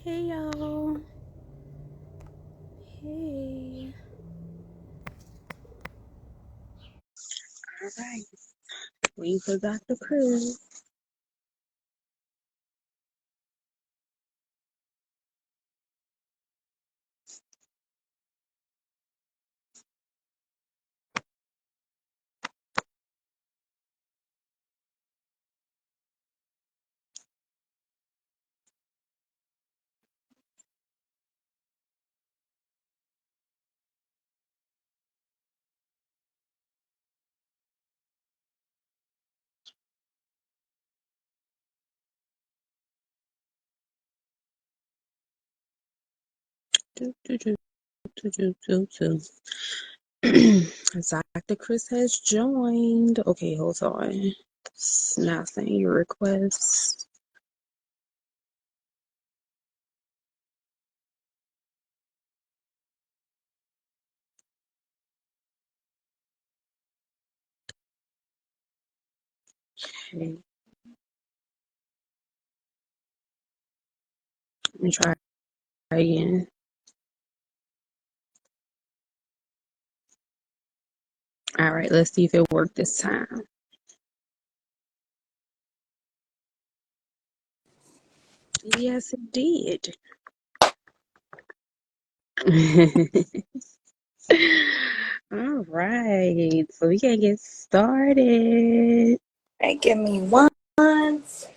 Hey y'all. Hey. All right. Waiting for Dr. Cruz. Do, do, do, do, do, do, do. Dr. Chris has joined. Okay, hold on. It's not saying your request. Okay, let me try again. All right, let's see if it worked this time. Yes, it did. All right, so we can get started. Hey, give me one second.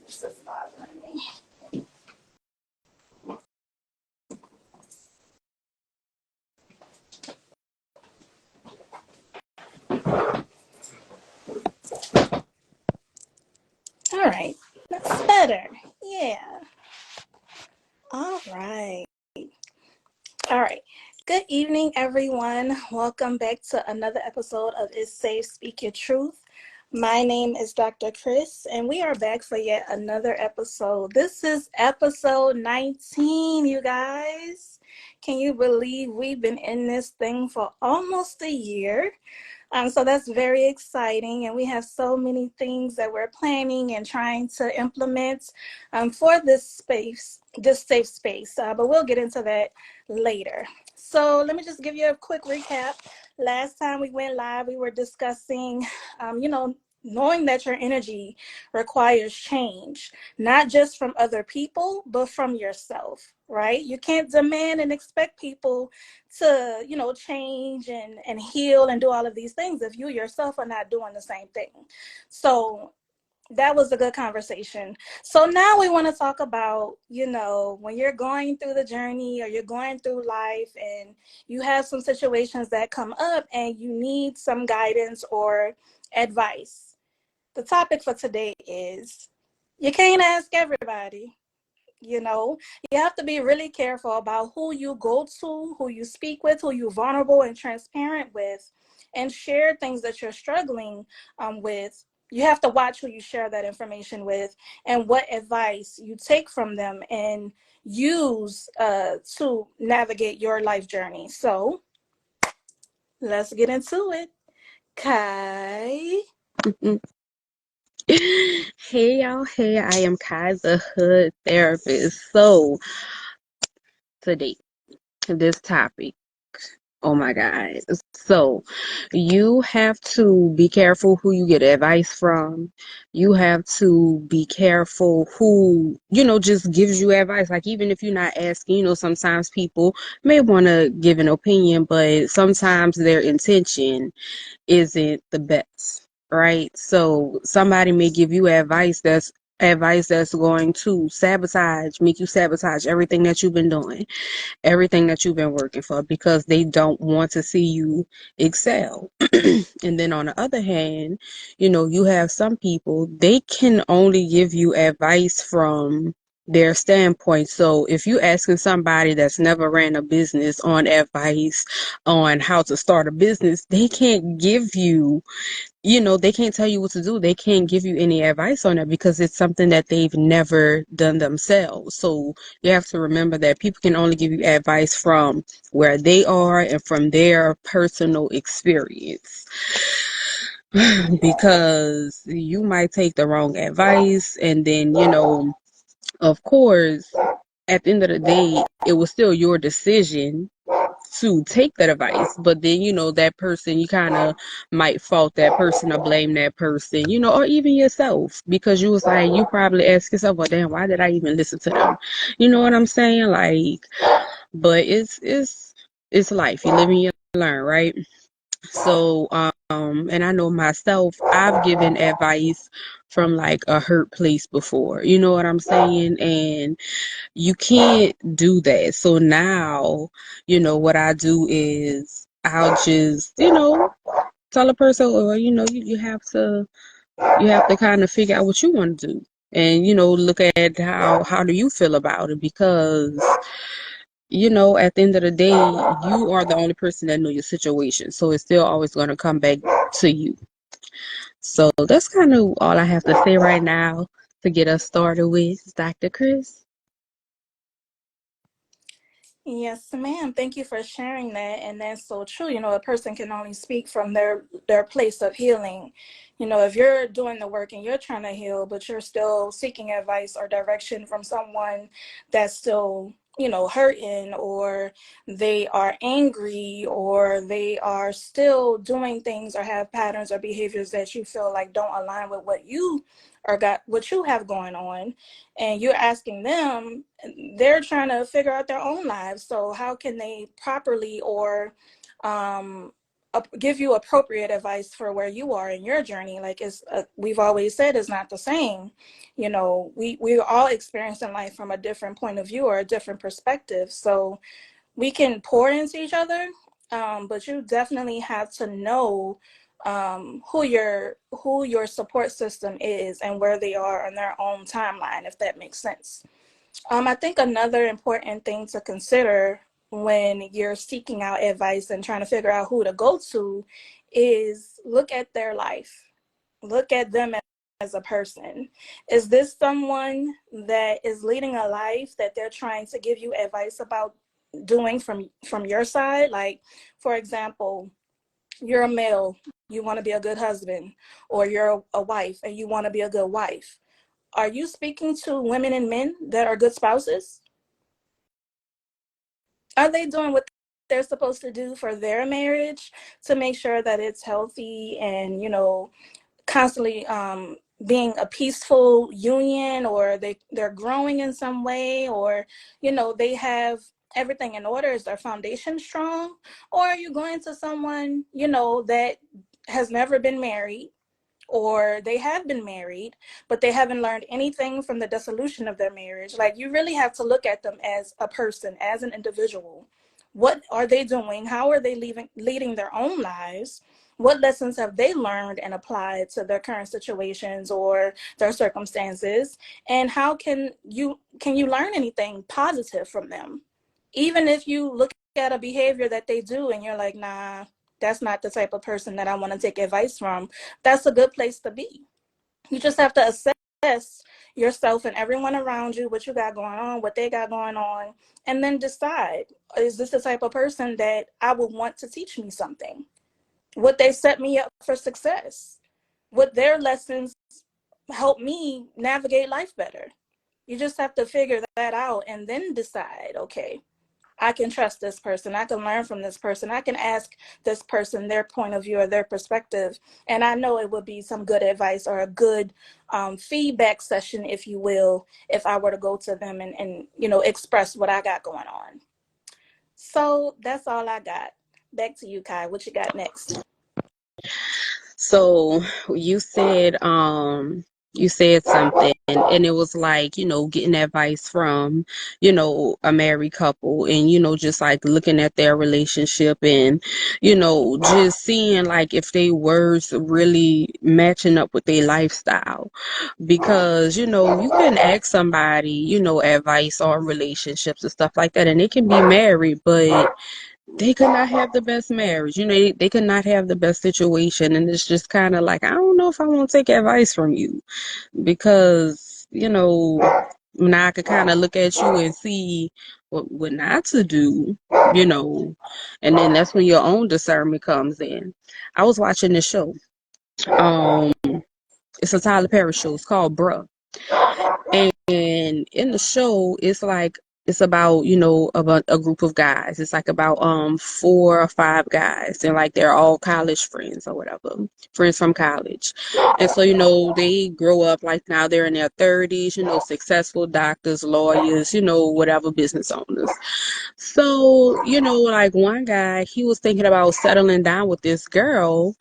This is bothering me. All right. That's better. Yeah. All right. All right. Good evening, everyone. Welcome back to another episode of It's Safe, Speak Your Truth. My name is Dr. Chris, and we are back for yet another episode. This is episode 19, you guys. Can you believe we've been in this thing for almost a year? So that's very exciting, and we have so many things that we're planning and trying to implement for this safe space. But we'll get into that later. So let me just give you a quick recap. Last time we went live, we were discussing, knowing that your energy requires change, not just from other people, but from yourself, right? You can't demand and expect people to change and heal and do all of these things if you yourself are not doing the same thing. So that was a good conversation. So now we want to talk about, when you're going through the journey or you're going through life and you have some situations that come up and you need some guidance or advice. The topic for today is you can't ask everybody. You have to be really careful about who you go to, who you speak with, who you're vulnerable and transparent with, and share things that you're struggling with. You have to watch who you share that information with and what advice you take from them and use to navigate your life journey. So let's get into it. Kai. Hey y'all, hey, I am Kai's hood therapist. So today, this topic. Oh my God. So you have to be careful who you get advice from. You have to be careful who, just gives you advice. Like, even if you're not asking, sometimes people may want to give an opinion, but sometimes their intention isn't the best, right? So somebody may give you advice that's going to make you sabotage everything that you've been doing, everything that you've been working for, because they don't want to see you excel. And then on the other hand, you have some people, they can only give you advice from their standpoint. So if you asking somebody that's never ran a business on advice on how to start a business, they can't give you, they can't tell you what to do. They can't give you any advice on that because it's something that they've never done themselves. So you have to remember that people can only give you advice from where they are and from their personal experience. Because you might take the wrong advice, and then, of course, at the end of the day, it was still your decision to take that advice. But then, that person, you kind of might fault that person or blame that person, or even yourself, because you was like, you probably ask yourself, well, damn, why did I even listen to them? You know what I'm saying? Like, but it's life. You live and you learn, right? So, and I know myself, I've given advice from like a hurt place before. You know what I'm saying? And you can't do that. So now, what I do is I'll just, tell a person, or, you have to kind of figure out what you want to do. And, look at how do you feel about it? Because at the end of the day, you are the only person that know your situation. So it's still always going to come back to you. So that's kind of all I have to say right now to get us started with Dr. Chris. Yes, ma'am. Thank you for sharing that. And that's so true. A person can only speak from their place of healing. If you're doing the work and you're trying to heal, but you're still seeking advice or direction from someone that's still, hurting, or they are angry, or they are still doing things or have patterns or behaviors that you feel like don't align with what you have going on, and you're asking them, they're trying to figure out their own lives. So how can they properly or um, give you appropriate advice for where you are in your journey? Like we've always said, it's not the same. We're all experiencing life from a different point of view or a different perspective. So we can pour into each other, but you definitely have to know who your support system is and where they are on their own timeline, if that makes sense. I think another important thing to consider when you're seeking out advice and trying to figure out who to go to is look at their life. Look at them as a person. Is this someone that is leading a life that they're trying to give you advice about doing from your side? Like, for example, you're a male, you want to be a good husband, or you're a wife and you want to be a good wife. Are you speaking to women and men that are good spouses? Are they doing what they're supposed to do for their marriage to make sure that it's healthy and, constantly being a peaceful union, or they're growing in some way, or they have everything in order? Is their foundation strong? Or are you going to someone that has never been married, or they have been married but they haven't learned anything from the dissolution of their marriage? Like, you really have to look at them as a person, as an individual. What are they doing? How are they leading their own lives? What lessons have they learned and applied to their current situations or their circumstances? And how can you learn anything positive from them? Even if you look at a behavior that they do and you're like, nah, that's not the type of person that I want to take advice from, that's a good place to be. You just have to assess yourself and everyone around you, what you got going on, what they got going on, and then decide, is this the type of person that I would want to teach me something? Would they set me up for success? Would their lessons help me navigate life better? You just have to figure that out and then decide, okay, I can trust this person. I can learn from this person. I can ask this person their point of view or their perspective. And I know it would be some good advice or a good feedback session, if you will, if I were to go to them and express what I got going on. So that's all I got. Back to you, Kai. What you got next? So you said something, and it was like, getting advice from, a married couple, and, just like looking at their relationship, and, just seeing like if they words really matching up with their lifestyle. Because, you can ask somebody, advice on relationships and stuff like that, and they can be married, but they could not have the best marriage. They could not have the best situation. And it's just kind of like, I don't know if I want to take advice from you, because, now I could kind of look at you and see what not to do, you know, and then that's when your own discernment comes in. I was watching this show. Um, it's a Tyler Perry show. It's called Bruh. And in the show, it's like It's about, about a group of guys. It's like about 4 or 5 guys, and like they're all college friends or whatever, friends from college. And so, they grow up, like now they're in their 30s, successful doctors, lawyers, whatever, business owners. So, like one guy, he was thinking about settling down with this girl,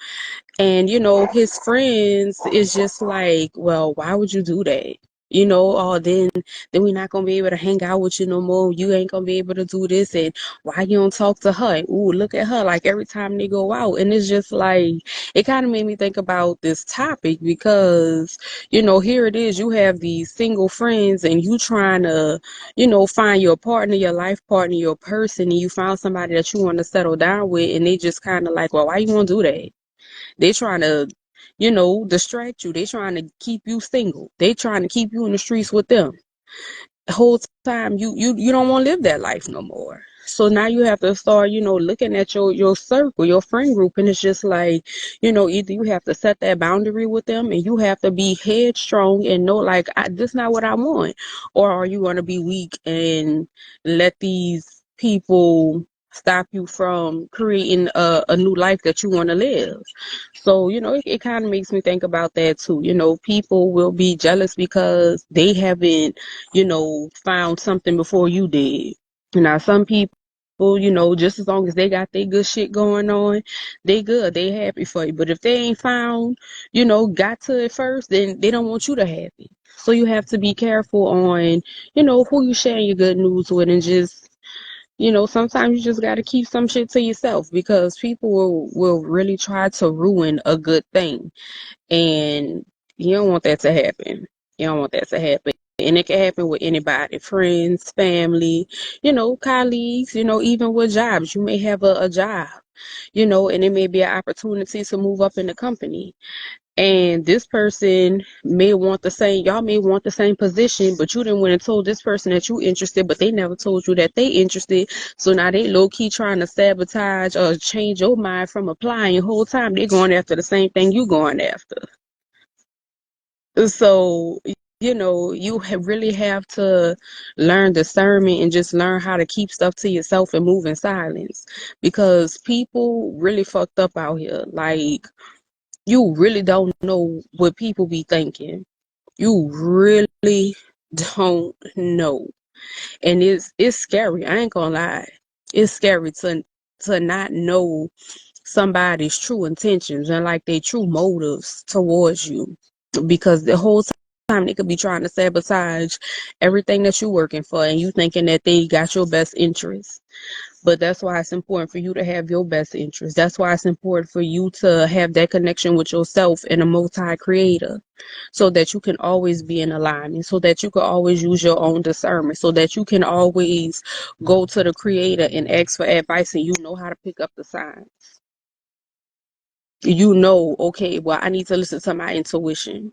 and, his friends is just like, well, why would you do that? Oh, then we're not gonna be able to hang out with you no more. You ain't gonna be able to do this, and why you don't talk to her? Ooh, look at her, like every time they go out. And it's just like, it kind of made me think about this topic because, here it is, you have these single friends and you trying to, find your partner, your life partner, your person, and you found somebody that you want to settle down with, and they just kind of like, well, why you want to do that? They trying to, distract you. They trying to keep you single. They trying to keep you in the streets with them. The whole time you don't want to live that life no more. So now you have to start, looking at your circle, your friend group, and it's just like, either you have to set that boundary with them and you have to be headstrong and know like, this is not what I want. Or are you going to be weak and let these people stop you from creating a new life that you want to live? So, it kind of makes me think about that too. People will be jealous because they haven't, found something before you did. Now, some people, just as long as they got their good shit going on, they good, they happy for you. But if they ain't found, got to it first, then they don't want you to have it. So you have to be careful on, who you sharing your good news with, and just, sometimes you just got to keep some shit to yourself because people will really try to ruin a good thing. And you don't want that to happen. You don't want that to happen. And it can happen with anybody, friends, family, colleagues, even with jobs. You may have a job, and it may be an opportunity to move up in the company. And this person may want the same, y'all may want the same position, but you didn't went and told this person that you interested, but they never told you that they interested. So now they low key trying to sabotage or change your mind from applying. The whole time they're going after the same thing you going after. So, really have to learn discernment and just learn how to keep stuff to yourself and move in silence because people really fucked up out here. Like, you really don't know what people be thinking. You really don't know. And it's scary. I ain't gonna lie. It's scary to not know somebody's true intentions and like their true motives towards you because the whole time they could be trying to sabotage everything that you're working for and you thinking that they got your best interest. But that's why it's important for you to have your best interest. That's why it's important for you to have that connection with yourself and a multi-creator so that you can always be in alignment, so that you can always use your own discernment, so that you can always go to the creator and ask for advice and you know how to pick up the signs. Okay, well, I need to listen to my intuition.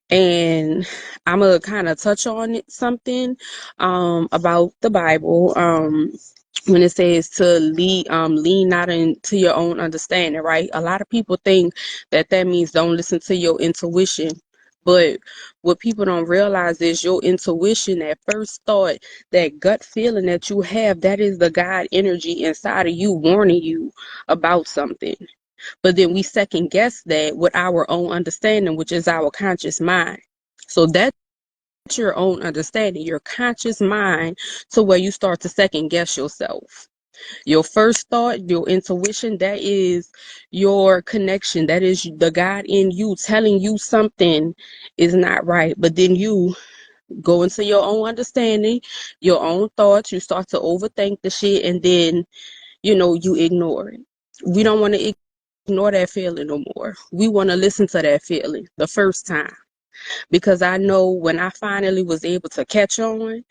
And I'm gonna kind of touch on something about the Bible. When it says to lean not into your own understanding, right? A lot of people think that means don't listen to your intuition. But what people don't realize is your intuition, that first thought, that gut feeling that you have, that is the God energy inside of you warning you about something. But then we second guess that with our own understanding, which is our conscious mind. So that's your own understanding, your conscious mind, to where you start to second guess yourself. Your first thought, your intuition, that is your connection. That is the God in you telling you something is not right. But then you go into your own understanding, your own thoughts, you start to overthink the shit, and then, you ignore it. We don't want to ignore that feeling no more. We want to listen to that feeling the first time. Because I know when I finally was able to catch on,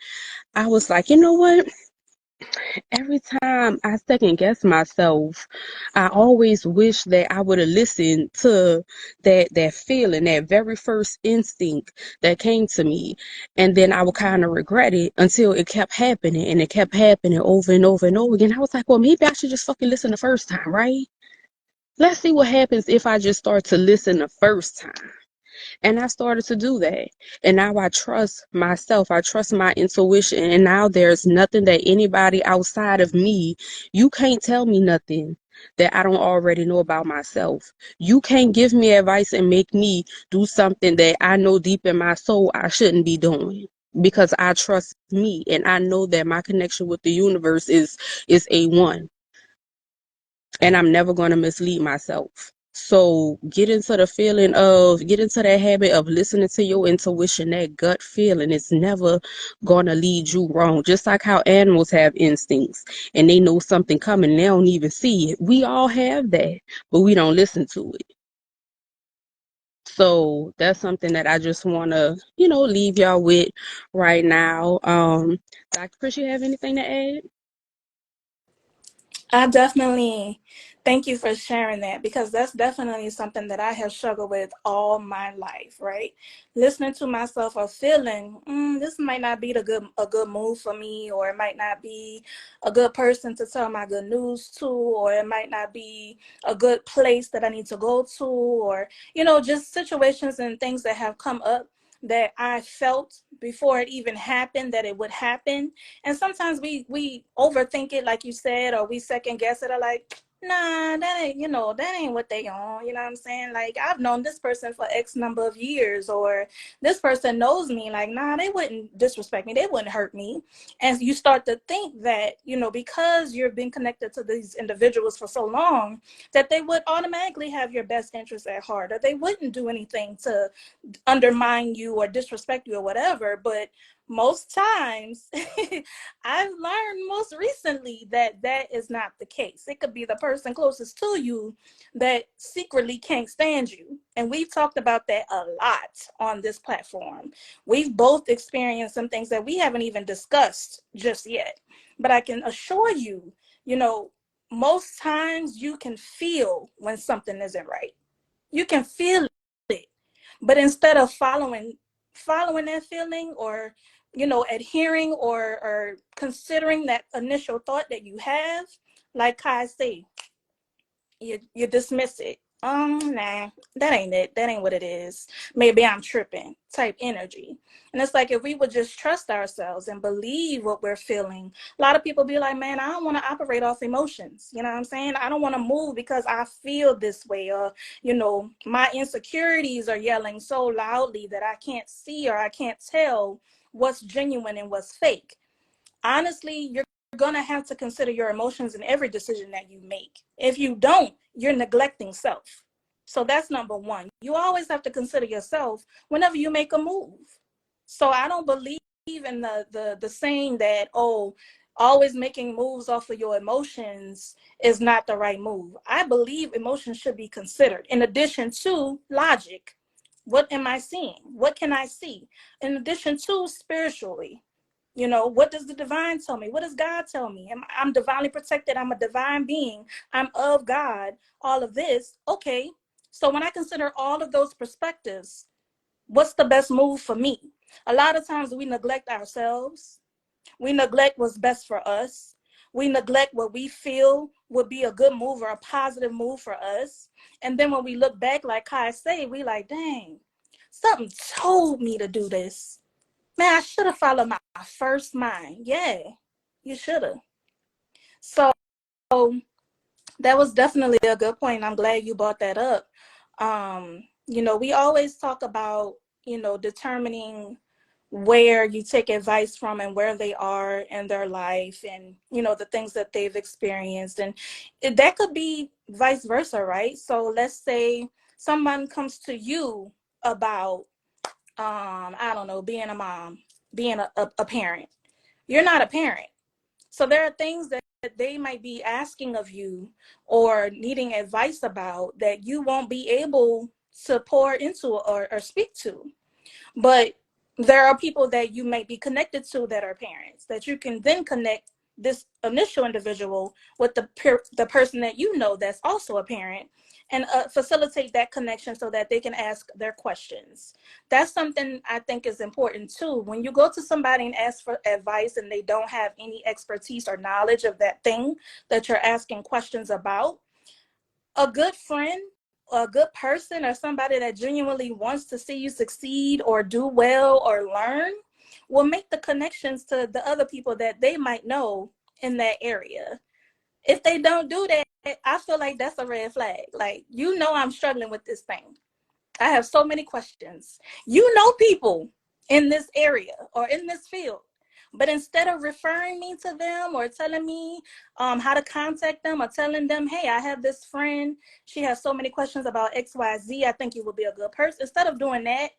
I was like, you know what? Every time I second guess myself, I always wish that I would have listened to that feeling, that very first instinct that came to me. And then I would kind of regret it until it kept happening and it kept happening over and over and over again. I was like, well, maybe I should just fucking listen the first time, right? Let's see what happens if I just start to listen the first time. And I started to do that. And now I trust myself. I trust my intuition. And now there's nothing that anybody outside of me, you can't tell me nothing that I don't already know about myself. You can't give me advice and make me do something that I know deep in my soul I shouldn't be doing. Because I trust me and I know that my connection with the universe is A1, and I'm never going to mislead myself. So get into that habit of listening to your intuition, that gut feeling is never going to lead you wrong. Just like how animals have instincts and they know something coming, they don't even see it. We all have that, but we don't listen to it. So that's something that I just want to, leave y'all with right now. Dr. Chris, you have anything to add? I definitely thank you for sharing that, because that's definitely something that I have struggled with all my life, right? Listening to myself or feeling this might not be a good move for me, or it might not be a good person to tell my good news to, or it might not be a good place that I need to go to, or just situations and things that have come up that I felt before it even happened that it would happen. And sometimes we overthink it, like you said, or we second guess it, or like, nah, that ain't, that ain't what they on. You know what I'm saying? Like, I've known this person for X number of years, or this person knows me. Like, nah, they wouldn't disrespect me. They wouldn't hurt me. And you start to think that, because you've been connected to these individuals for so long, that they would automatically have your best interests at heart, or they wouldn't do anything to undermine you or disrespect you or whatever. But most times I've learned most recently that that is not the case. It could be the person closest to you that secretly can't stand you. And we've talked about that a lot on this platform. We've both experienced some things that we haven't even discussed just yet. But I can assure you, you know, most times you can feel when something isn't right. You can feel it. But instead of following that feeling, or adhering, or considering that initial thought that you have, like Kai say, you dismiss it. Nah, that ain't it. That ain't what it is. Maybe I'm tripping type energy. And it's like, if we would just trust ourselves and believe what we're feeling. A lot of people be like, man, I don't want to operate off emotions. You know what I'm saying? I don't want to move because I feel this way. Or, my insecurities are yelling so loudly that I can't see, or I can't tell what's genuine and what's fake. Honestly, you're going to have to consider your emotions in every decision that you make. If you don't, you're neglecting self. So that's number one. You always have to consider yourself whenever you make a move. So I don't believe in the saying that, oh, always making moves off of your emotions is not the right move. I believe emotions should be considered in addition to logic. What am I seeing? What can I see? In addition to spiritually, what does the divine tell me? What does God tell me? I'm divinely protected. I'm a divine being. I'm of God. All of this. Okay. So when I consider all of those perspectives, what's the best move for me? A lot of times we neglect ourselves. We neglect what's best for us. We neglect what we feel would be a good move or a positive move for us. And then when we look back, like Kai say, we like, dang, something told me to do this. Man, I should have followed my first mind. Yeah, you should have. So that was definitely a good point. I'm glad you brought that up. We always talk about, determining where you take advice from and where they are in their life, and, the things that they've experienced. And that could be vice versa, right? So let's say someone comes to you about, I don't know, being a mom, being a parent. You're not a parent. So there are things that they might be asking of you or needing advice about that you won't be able to pour into, or speak to. But there are people that you may be connected to that are parents, that you can then connect this initial individual with the person that that's also a parent, and facilitate that connection so that they can ask their questions. That's something I think is important too. When you go to somebody and ask for advice and they don't have any expertise or knowledge of that thing that you're asking questions about, a good friend a good person or somebody that genuinely wants to see you succeed or do well or learn will make the connections to the other people that they might know in that area. If they don't do that, I feel like that's a red flag. Like, I'm struggling with this thing. I have so many questions. You know people in this area or in this field, but instead of referring me to them or telling me how to contact them or telling them, hey, I have this friend, she has so many questions about XYZ, I think you would be a good person. Instead of doing that,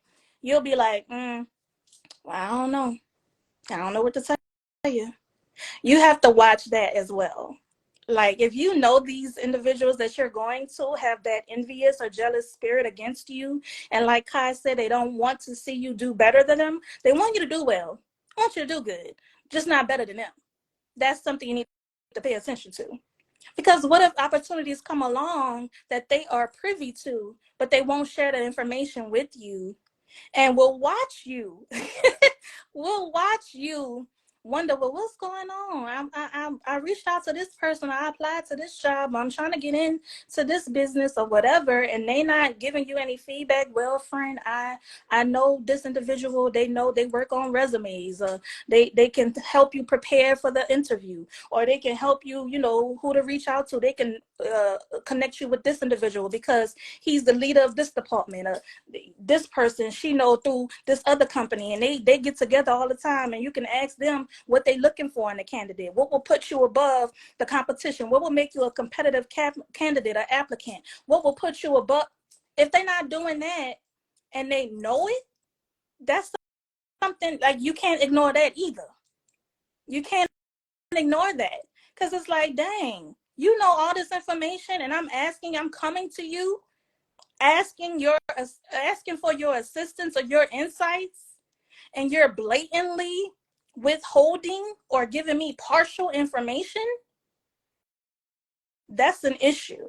you'll be like, well, I don't know. I don't know what to tell you. You have to watch that as well. Like, if you know these individuals that you're going to have that envious or jealous spirit against you, and like Kai said, they don't want to see you do better than them, they want you to do well. They want you to do good, just not better than them. That's something you need to pay attention to. Because what if opportunities come along that they are privy to, but they won't share the information with you, and we'll watch you. We'll watch you wonder, well, what's going on? I reached out to this person. I applied to this job. I'm trying to get into this business or whatever, and they not giving you any feedback. Well, friend, I know this individual. They know they work on resumes. They can help you prepare for the interview, or they can help you, who to reach out to. They can connect you with this individual because he's the leader of this department. This person she know through this other company, and they get together all the time, and you can ask them what they're looking for in a candidate, what will put you above the competition, what will make you a competitive candidate or applicant, what will put you above. If they're not doing that and they know it, that's something like you can't ignore that either. You can't ignore that, because it's like, dang, you know all this information, and I'm coming to you asking for your assistance or your insights, and you're blatantly withholding or giving me partial information. That's an issue.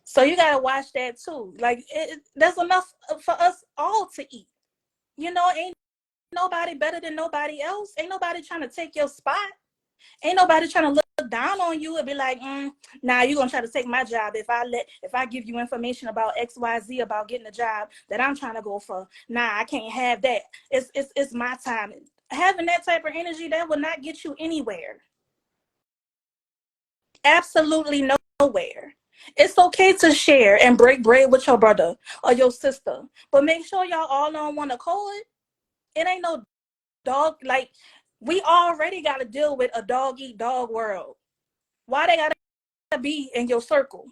So you got to watch that too. Like, there's enough for us all to eat. Ain't nobody better than nobody else. Ain't nobody trying to take your spot. Ain't nobody trying to look down on you and be like, nah, you're gonna try to take my job if I give you information about XYZ about getting a job that I'm trying to go for. Nah, I can't have that. It's my time. Having that type of energy, that will not get you anywhere. Absolutely nowhere. It's okay to share and break bread with your brother or your sister, but make sure y'all all on one accord. It ain't no dog. Like, we already got to deal with a dog eat dog world. Why they gotta be in your circle?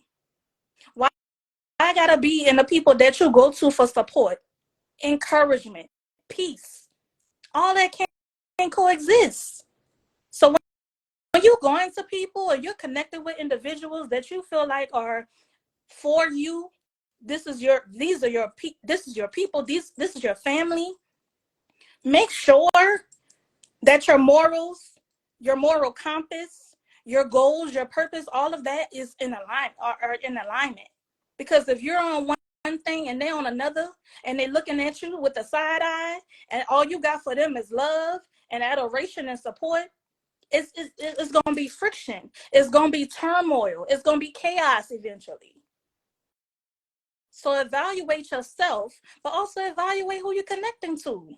Why I gotta be in the people that you go to for support, encouragement, peace? All that can coexist. So when you're going to people or you're connected with individuals that you feel like are for you, this is your people, this is your family. Make sure that your morals, your moral compass, your goals, your purpose, all of that is in alignment, are in alignment. Because if you're on one thing and they're on another, and they're looking at you with a side eye, and all you got for them is love and adoration and support, it's going to be friction. It's going to be turmoil. It's going to be chaos eventually. So evaluate yourself, but also evaluate who you're connecting to.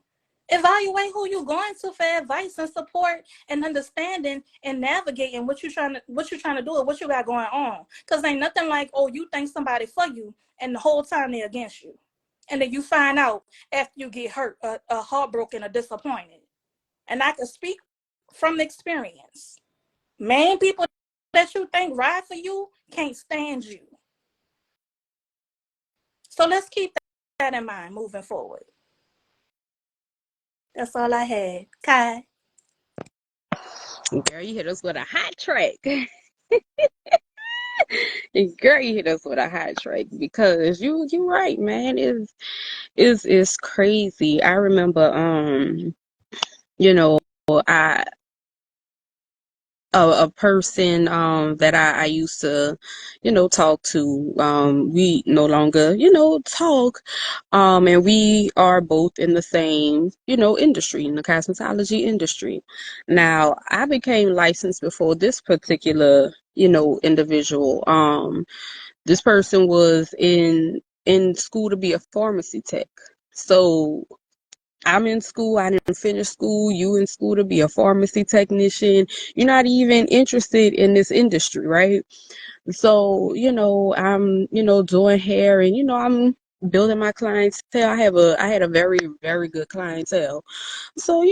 Evaluate who you're going to for advice and support and understanding and navigating what you're trying to do and what you got going on. Because ain't nothing like, oh, you think somebody for you and the whole time they're against you. And then you find out after you get hurt, heartbroken or disappointed. And I can speak from experience. Main people that you think ride for you can't stand you. So let's keep that in mind moving forward. That's all I had. Kai. Girl, you hit us with a hot track. Girl, you hit us with a hot track because you right, man. It's crazy. I remember you know, I a person that I used to, talk to. We no longer, talk. And we are both in the same, industry, in the cosmetology industry. Now, I became licensed before this particular, individual. This person was in school to be a pharmacy tech. So I'm in school, I didn't finish school, you in school to be a pharmacy technician. You're not even interested in this industry, right? So, I'm, doing hair and, I'm building my clientele. I had a very, very good clientele. So,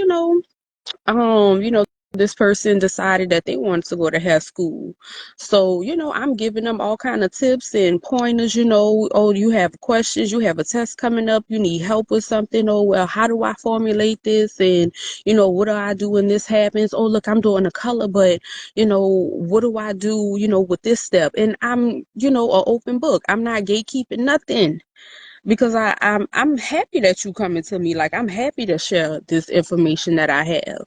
this person decided that they wanted to go to hair school. So, I'm giving them all kind of tips and pointers, oh, you have questions, you have a test coming up, you need help with something. Oh, well, how do I formulate this? And, what do I do when this happens? Oh, look, I'm doing a color, but, what do I do, with this step? And I'm, an open book. I'm not gatekeeping nothing because I'm happy that you coming to me. Like, I'm happy to share this information that I have,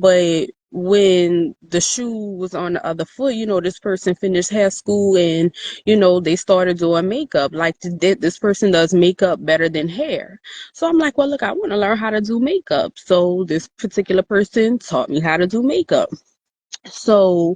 but when the shoe was on the other foot, this person finished hair school and, they started doing makeup. Like, this person does makeup better than hair. So I'm like, well, look, I want to learn how to do makeup. So this particular person taught me how to do makeup. So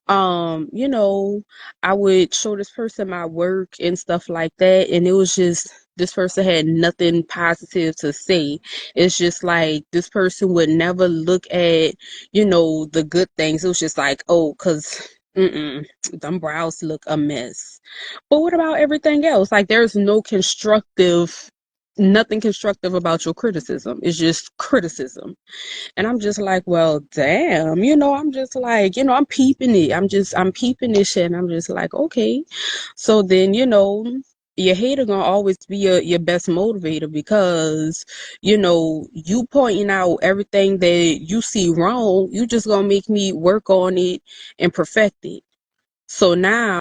you know, I would show this person my work and stuff like that, and it was just this person had nothing positive to say. It's just like this person would never look at, the good things. It was just like, oh, cause them brows look a mess. But what about everything else? Like, there's nothing constructive about your criticism. It's just criticism. And I'm just like, well, damn, I'm just like, I'm peeping it. I'm peeping this shit. And I'm just like, okay. So then, your hater gonna always be your best motivator because, you pointing out everything that you see wrong, you just gonna make me work on it and perfect it. So now,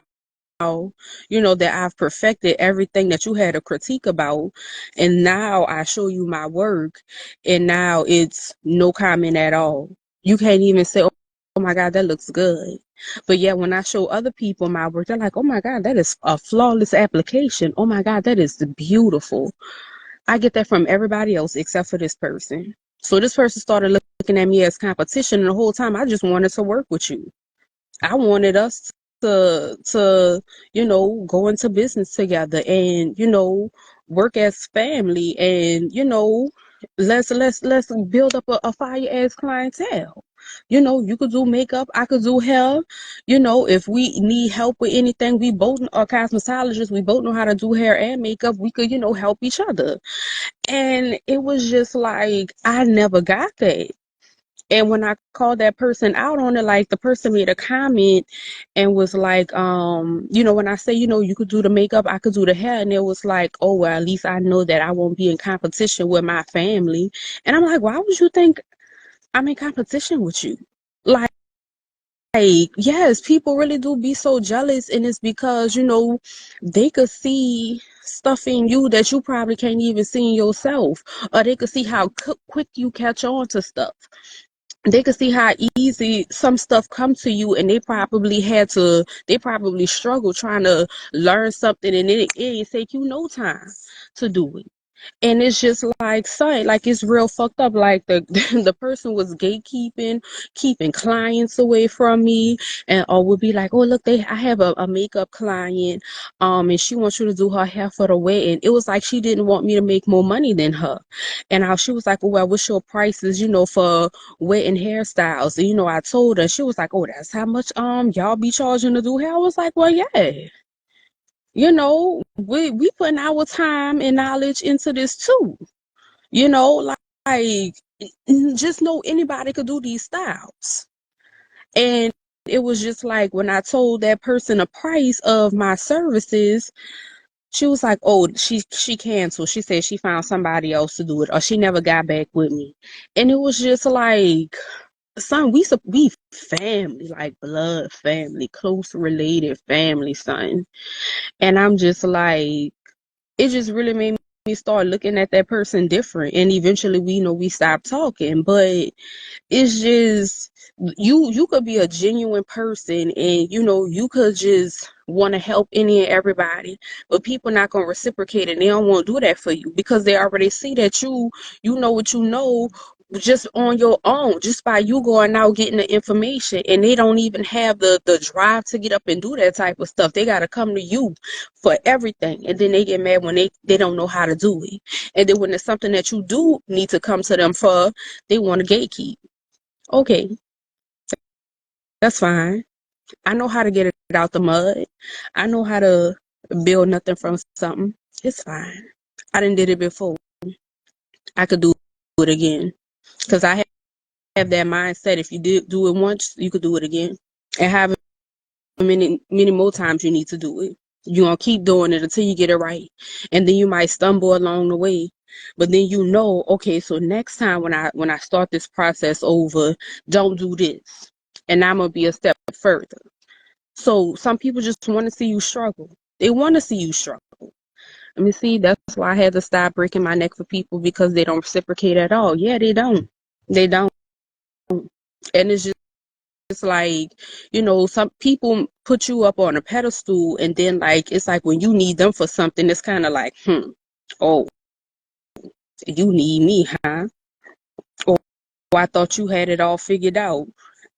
that I've perfected everything that you had a critique about, and now I show you my work, and now it's no comment at all. You can't even say, oh my God, that looks good. But yeah, when I show other people my work, they're like, oh my God, that is a flawless application. Oh my God, that is beautiful. I get that from everybody else except for this person. So this person started looking at me as competition, and the whole time I just wanted to work with you. I wanted us to go into business together and work as family, and let's build up a fire as clientele. You could do makeup, I could do hair. If we need help with anything, we both are cosmetologists, we both know how to do hair and makeup. We could help each other. And it was just like I never got that. And when I called that person out on it, like, the person made a comment and was like, when I say, you could do the makeup, I could do the hair. And it was like, oh, well, at least I know that I won't be in competition with my family. And I'm like, why would you think I'm in competition with you? Like, yes, people really do be so jealous. And it's because, they could see stuff in you that you probably can't even see in yourself. Or they could see how quick you catch on to stuff. They could see how easy some stuff come to you, and they probably struggle trying to learn something, and it ain't take you no time to do it. And it's just like, son, like, it's real fucked up. Like, the the person was gatekeeping, keeping clients away from me, and or would be like, oh, look, I have a makeup client, and she wants you to do her hair for the wedding. It was like she didn't want me to make more money than her. And she was like, oh, well, what's your prices, for wedding hairstyles? And, I told her. She was like, oh, that's how much y'all be charging to do hair? I was like, well, yeah. We putting our time and knowledge into this too. Like, just know anybody could do these styles. And it was just like, when I told that person the price of my services, she was like, oh, she canceled. She said she found somebody else to do it, or she never got back with me. And it was just like, son, we family, like blood family, close related family, son. And I'm just like, it just really made me start looking at that person different. And eventually we stopped talking. But it's just, you could be a genuine person, and you could just want to help any and everybody, but people not going to reciprocate, and they don't want to do that for you because they already see that you know what you know, just on your own, just by you going out getting the information, and they don't even have the drive to get up and do that type of stuff. They got to come to you for everything, and then they get mad when they don't know how to do it. And then when it's something that you do need to come to them for, they want to gatekeep. Okay, that's fine. I know how to get it out the mud. I know how to build nothing from something. It's fine. I done did it before. I could do it again, because I have that mindset. If you did do it once, you could do it again, and have many more times you need to do it. You're gonna keep doing it until you get it right, and then you might stumble along the way, but then you know, okay, so next time when I start this process over, don't do this, and I'm gonna be a step further. So some people just want to see you struggle. They want to see you struggle. Let me see. That's why I had to stop breaking my neck for people, because they don't reciprocate at all. Yeah, they don't. They don't. And it's like, some people put you up on a pedestal, and then like it's like when you need them for something, it's kind of like, oh, you need me, huh? Or I thought you had it all figured out.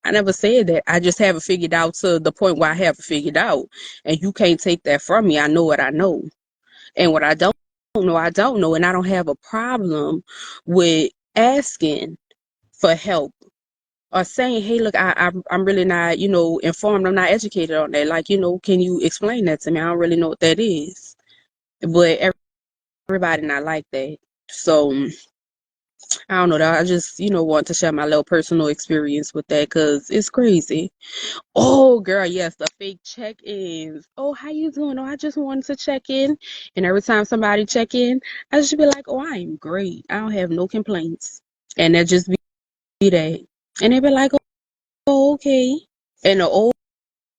I never said that. I just have it figured out to the point where I have it figured out, and you can't take that from me. I know what I know, and what I don't know, I don't know, and I don't have a problem with asking for help, or saying, hey, look, I'm really not, informed. I'm not educated on that. Like, can you explain that to me? I don't really know what that is. But everybody not like that. So I don't know. I just, want to share my little personal experience with that, because it's crazy. Oh, girl, yes, the fake check-ins. Oh, how you doing? Oh, I just wanted to check in. And every time somebody check in, I just be like, oh, I am great. I don't have no complaints. And that just be that. And they be like, oh, okay. And the old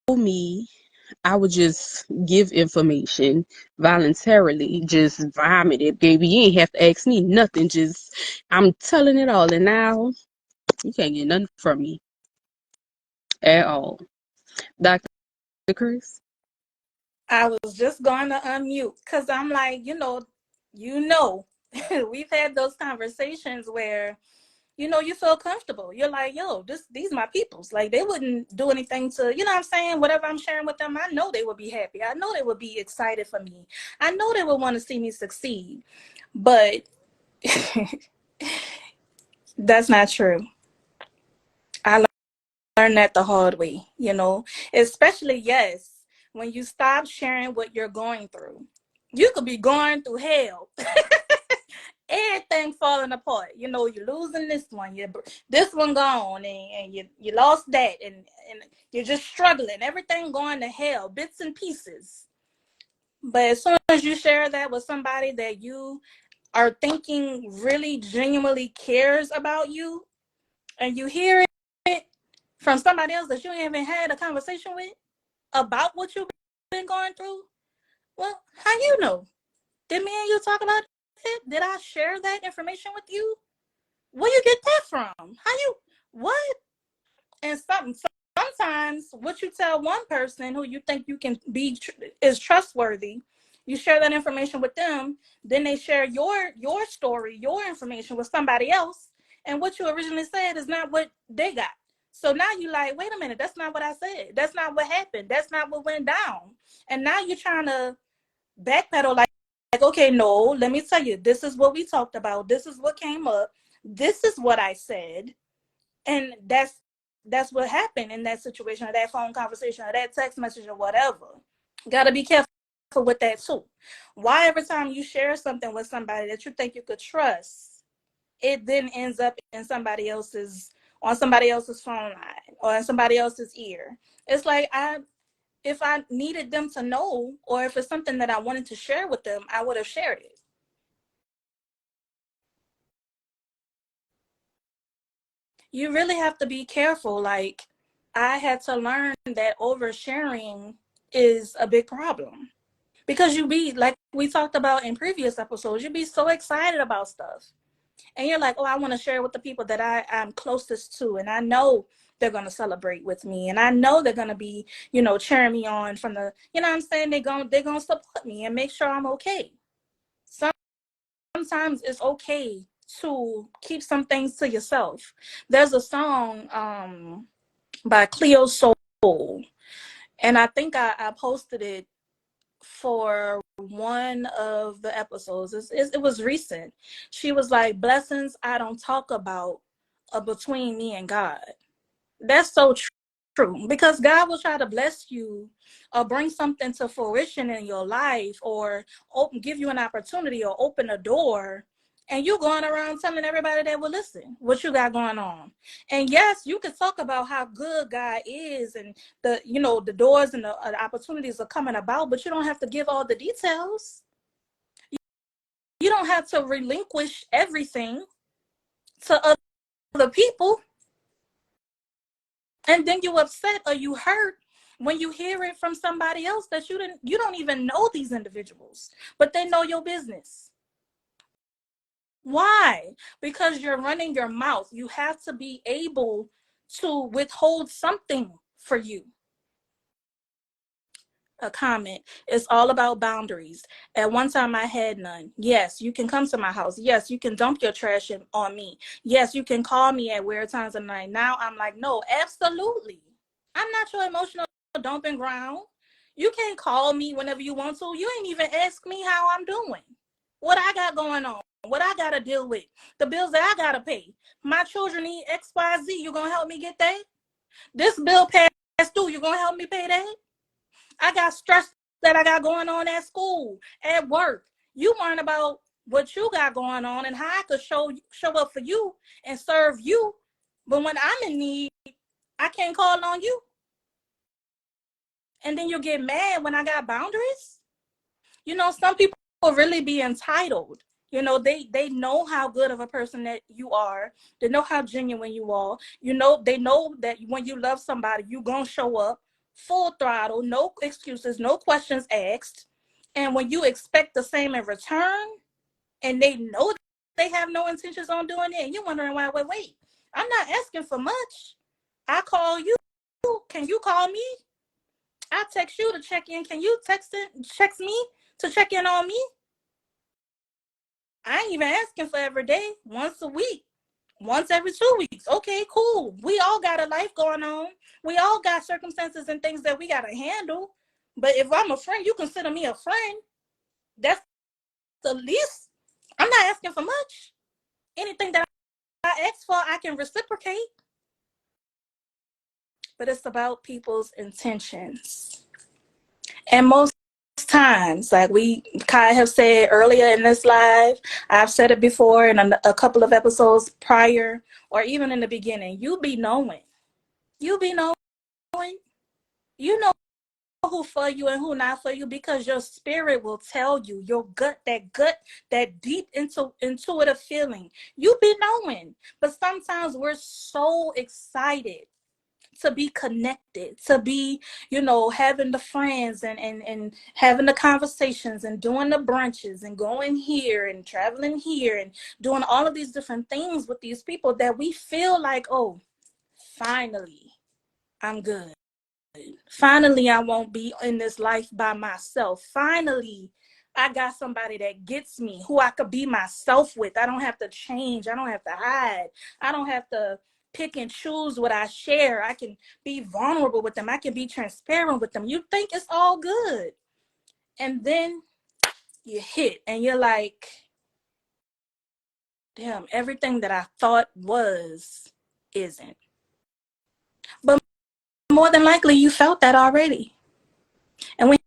me, I would just give information voluntarily, just vomit it, baby. You ain't have to ask me nothing. Just, I'm telling it all. And now you can't get nothing from me at all. Dr. Chris? I was just going to unmute because I'm like, we've had those conversations where, you feel comfortable. You're like, yo, these my peoples. Like, they wouldn't do anything to, you know what I'm saying? Whatever I'm sharing with them, I know they would be happy. I know they would be excited for me. I know they would want to see me succeed. But that's not true. I learned that the hard way, especially, yes, when you stop sharing what you're going through. You could be going through hell. Everything falling apart. You're losing this one, this one gone, and you lost that, and you're just struggling. Everything going to hell, bits and pieces. But as soon as you share that with somebody that you are thinking really genuinely cares about you, and you hear it from somebody else that you ain't even had a conversation with about what you've been going through, well, how you know? Did me and you talk about it? Did I share that information with you? Where you get that from? How you what? And sometimes what you tell one person who you think you can be is trustworthy, you share that information with them, then they share your story, your information with somebody else, and what you originally said is not what they got. So now you like, wait a minute, that's not what I said. That's not what happened. That's not what went down. And now you're trying to backpedal, like, okay, no, let me tell you, this is what we talked about. This is what came up. This is what I said. And that's what happened in that situation, or that phone conversation, or that text message, or whatever. Got to be careful with that too. Why every time you share something with somebody that you think you could trust, it then ends up in somebody else's on somebody else's phone line or in somebody else's ear? It's like, if I needed them to know, or if it's something that I wanted to share with them, I would have shared it. You really have to be careful. Like, I had to learn that oversharing is a big problem, because you be like we talked about in previous episodes, you be so excited about stuff, and you're like, oh, I want to share with the people that I'm closest to, and I know they're going to celebrate with me, and I know they're going to be, cheering me on from the, what I'm saying, they're going to support me and make sure I'm okay. Sometimes it's okay to keep some things to yourself. There's a song by Cleo Soul, and I think I posted it for one of the episodes. It was recent. She was like, blessings I don't talk about are between me and God. That's so true, because God will try to bless you or bring something to fruition in your life, or give you an opportunity or open a door, and you going around telling everybody that will listen what you got going on. And yes, you can talk about how good God is, and the doors and the opportunities are coming about, but you don't have to give all the details. You don't have to relinquish everything to other people, and then you upset or you hurt when you hear it from somebody else that you don't even know these individuals, but they know your business. Why? Because you're running your mouth. You have to be able to withhold something for you. A comment. It's all about boundaries. At one time, I had none. Yes, you can come to my house. Yes, you can dump your trash on me. Yes, you can call me at weird times of the night. Now I'm like, no, absolutely. I'm not your emotional dumping ground. You can't call me whenever you want to. You ain't even ask me how I'm doing, what I got going on, what I got to deal with, the bills that I got to pay. My children need XYZ. You going to help me get that? This bill passed through. You going to help me pay that? I got stress that I got going on at school, at work. You learn about what you got going on and how I could show up for you and serve you. But when I'm in need, I can't call on you. And then you get mad when I got boundaries. Some people really be entitled. They know how good of a person that you are. They know how genuine you are. They know that when you love somebody, you gonna show up full throttle, no excuses, no questions asked. And when you expect the same in return, and they know they have no intentions on doing it, and you're wondering why. Wait, I'm not asking for much. I call you. Can you call me? I text you to check in. Can you text me to check in on me? I ain't even asking for every day, once a week, once every 2 weeks. Okay, cool. We all got a life going on. We all got circumstances and things that we got to handle. But if I'm a friend, you consider me a friend. That's the least. I'm not asking for much. Anything that I ask for, I can reciprocate. But it's about people's intentions. And most times, like Kai have said earlier in this live, I've said it before in a couple of episodes prior, or even in the beginning, you be knowing. You be knowing. You know who for you and who not for you, because your spirit will tell you. Your gut, that deep intuitive feeling. You be knowing. But sometimes we're so excited to be connected, to be, having the friends and having the conversations and doing the brunches and going here and traveling here and doing all of these different things with these people, that we feel like, oh, finally, I'm good. Finally, I won't be in this life by myself. Finally, I got somebody that gets me, who I could be myself with. I don't have to change. I don't have to hide. I don't have to pick and choose what I share. I can be vulnerable with them. I can be transparent with them. You think it's all good. And then you hit and you're like, damn, everything that I thought was isn't. But more than likely, you felt that already. And we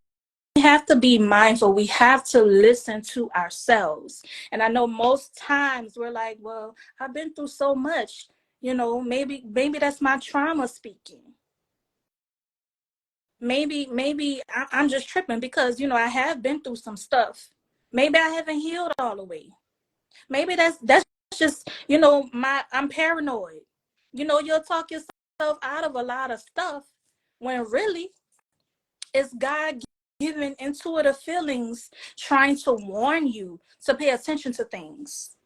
have to be mindful. We have to listen to ourselves. And I know most times we're like, well, I've been through so much. Maybe that's my trauma speaking. Maybe I'm just tripping because, I have been through some stuff. Maybe I haven't healed all the way. Maybe that's just, I'm paranoid. You'll talk yourself out of a lot of stuff when really it's God given intuitive feelings trying to warn you to pay attention to things.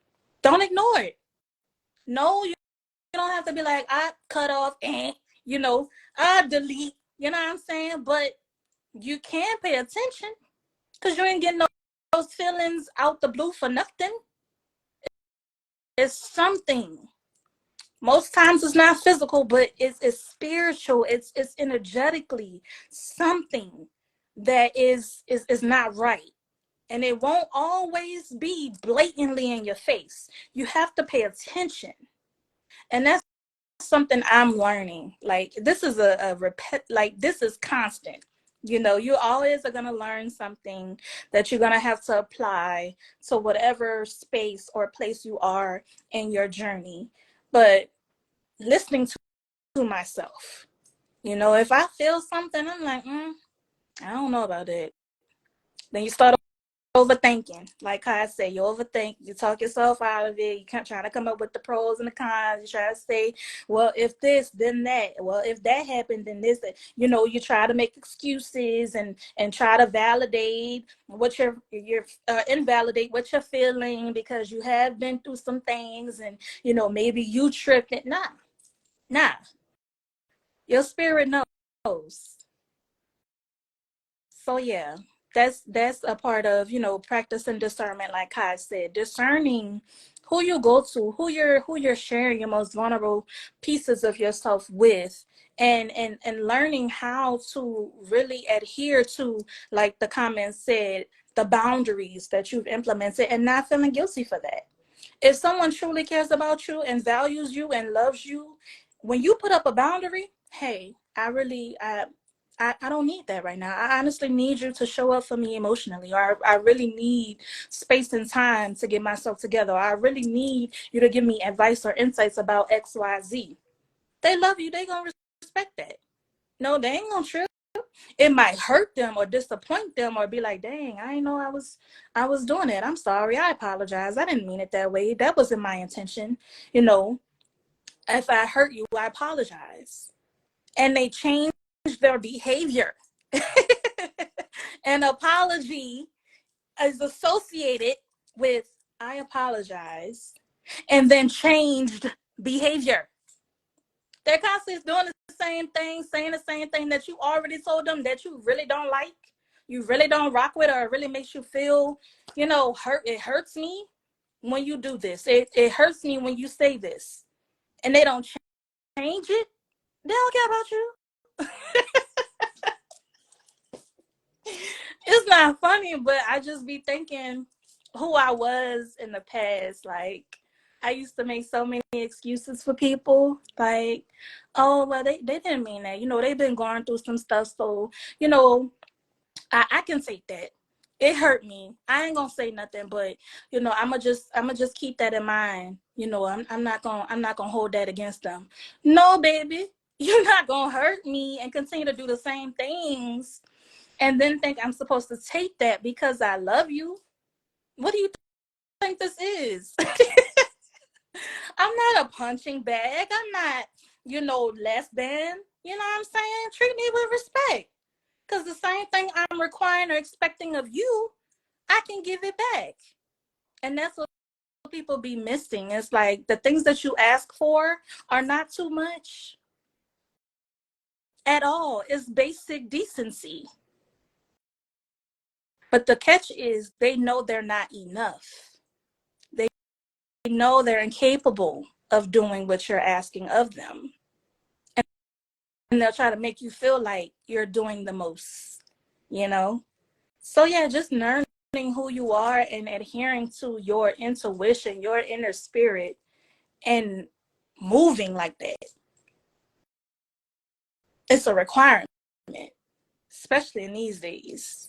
Don't ignore it. No, you don't have to be like, I cut off and, I delete, you know what I'm saying? But you can pay attention, because you ain't getting those feelings out the blue for nothing. It's something. Most times it's not physical, but it's spiritual. It's energetically something that is not right. And it won't always be blatantly in your face. You have to pay attention. And that's something I'm learning. Like this is a repet like this is constant. You know, you always are gonna learn something that you're gonna have to apply to whatever space or place you are in your journey. But listening to myself, you know, if I feel something, I'm like, I don't know about it. Then you start overthinking. Like I said, you overthink, you talk yourself out of it, you can't try to come up with the pros and the cons, you try to say, well, if this, then that, well, if that happened, then this, you know, you try to make excuses and try to validate what you're invalidate what you're feeling because you have been through some things and you know maybe you tripped it. Nah, your spirit knows. So yeah, that's a part of, you know, practicing discernment, like Kai said, discerning who you go to, who you're sharing your most vulnerable pieces of yourself with, and learning how to really adhere to, like the comments said, the boundaries that you've implemented and not feeling guilty for that. If someone truly cares about you and values you and loves you, when you put up a boundary, hey, I don't need that right now. I honestly need you to show up for me emotionally, or I really need space and time to get myself together. Or I really need you to give me advice or insights about XYZ. They love you. They gonna respect that. No, they ain't gonna trip. It might hurt them or disappoint them or be like, dang, I didn't know I was doing it. I'm sorry. I apologize. I didn't mean it that way. That wasn't my intention. You know, if I hurt you, I apologize. And they change their behavior. An apology is associated with I apologize and then changed behavior. They're constantly doing the same thing, saying the same thing that you already told them that you really don't like, you really don't rock with, or it really makes you feel, you know, hurt. It hurts me when you do this. It hurts me when you say this. And they don't change it. They don't care about you. It's not funny, but I just be thinking who I was in the past. Like, I used to make so many excuses for people. Like, oh, well, they didn't mean that. You know, they've been going through some stuff. So, you know, I can take that. It hurt me. I ain't gonna say nothing, but you know, I'ma just keep that in mind. You know, I'm not gonna hold that against them. No, baby, you're not gonna hurt me and continue to do the same things and then think I'm supposed to take that because I love you. What do you think this is? I'm not a punching bag. I'm not, you know, less than. You know what I'm saying? Treat me with respect. Because the same thing I'm requiring or expecting of you, I can give it back. And that's what people be missing. It's like the things that you ask for are not too much at all. It's basic decency. But the catch is they know they're not enough. They know they're incapable of doing what you're asking of them. And they'll try to make you feel like you're doing the most, you know? So, yeah, just learning who you are and adhering to your intuition, your inner spirit, and moving like that. It's a requirement, especially in these days.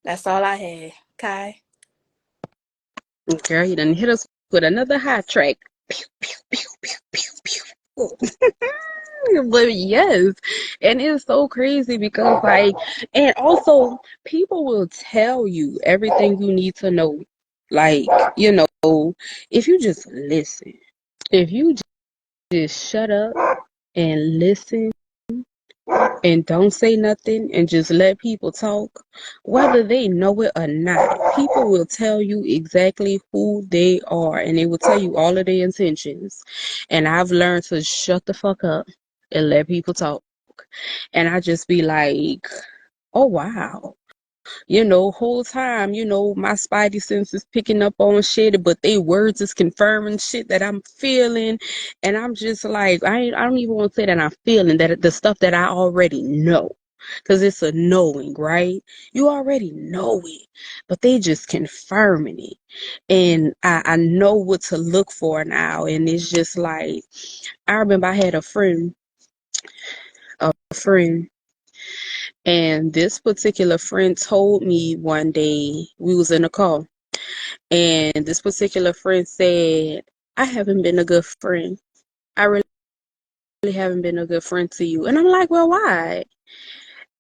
That's all I had. Kai. Girl, you done hit us with another hot track. Pew, pew, pew, pew, pew, pew. But yes, and it's so crazy because like, and also people will tell you everything you need to know. Like, you know, if you just listen, if you just shut up and listen and don't say nothing and just let people talk, whether they know it or not, people will tell you exactly who they are and they will tell you all of their intentions. And I've learned to shut the fuck up and let people talk. And I just be like, oh wow. whole time, my spidey sense is picking up on shit, but they words is confirming shit that I'm feeling. And I'm just like, I don't even want to say that I'm feeling that the stuff that I already know. Because it's a knowing, right? You already know it, but they just confirming it. And I know what to look for now. And it's just like, I remember I had a friend, and this particular friend told me one day, we was in a call, and this particular friend said, I haven't been a good friend. I really haven't been a good friend to you. And I'm like, well, why?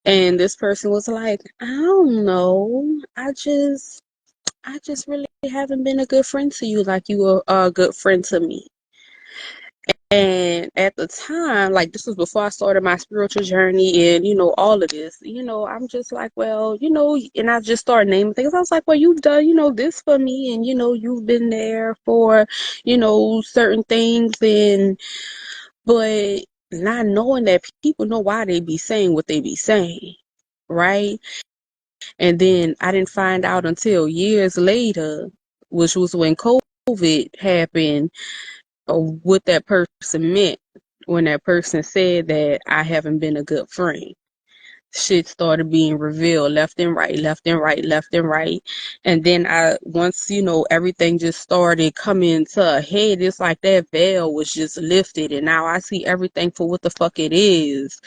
And this person was like, I don't know. I just really haven't been a good friend to you like you were a good friend to me. And at the time, like this was before I started my spiritual journey and, all of this, I'm just like, well, and I just started naming things. I was like, well, you've done, this for me, and, you've been there for, certain things, but not knowing that people know why they be saying what they be saying, right? And then I didn't find out until years later, which was when COVID happened, what that person meant when that person said that I haven't been a good friend. Shit started being revealed left and right, left and right, left and right. And then once, everything just started coming to a head, it's like that veil was just lifted. And now I see everything for what the fuck it is.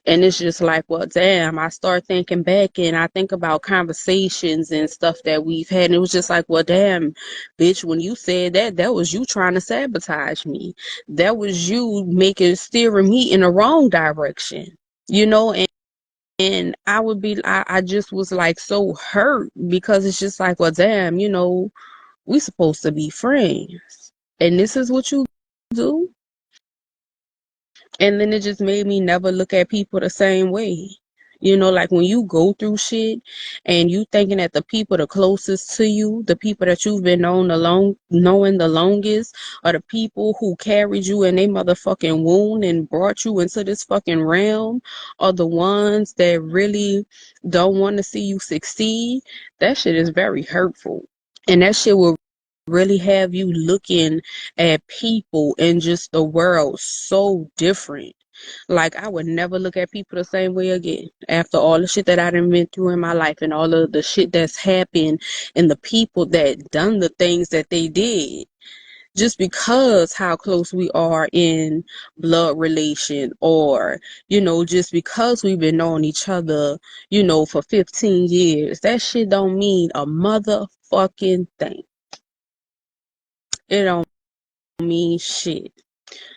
And it's just like, well, damn, I start thinking back and I think about conversations and stuff that we've had. And it was just like, well, damn, bitch, when you said that, that was you trying to sabotage me. That was you steering me in the wrong direction, and I just was like so hurt because it's just like, well, damn, we supposed to be friends. And this is what you do. And then it just made me never look at people the same way. Like when you go through shit and you thinking that the people the closest to you, the people that you've been knowing the longest, are the people who carried you in their motherfucking womb and brought you into this fucking realm, are the ones that really don't want to see you succeed. That shit is very hurtful. And that shit will really have you looking at people and just the world so different. Like I would never look at people the same way again after all the shit that I done been through in my life and all of the shit that's happened and the people that done the things that they did. Just because how close we are in blood relation, or just because we've been knowing each other for 15 years, that shit don't mean a motherfucking thing. It don't mean shit.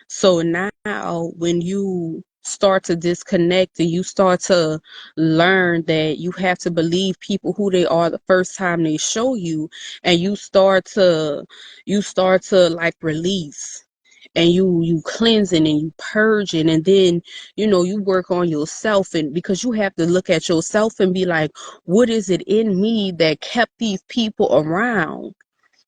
So now when you start to disconnect and you start to learn that you have to believe people who they are the first time they show you, and you start to like release, and you cleansing and you purging, and then you work on yourself, and because you have to look at yourself and be like, what is it in me that kept these people around?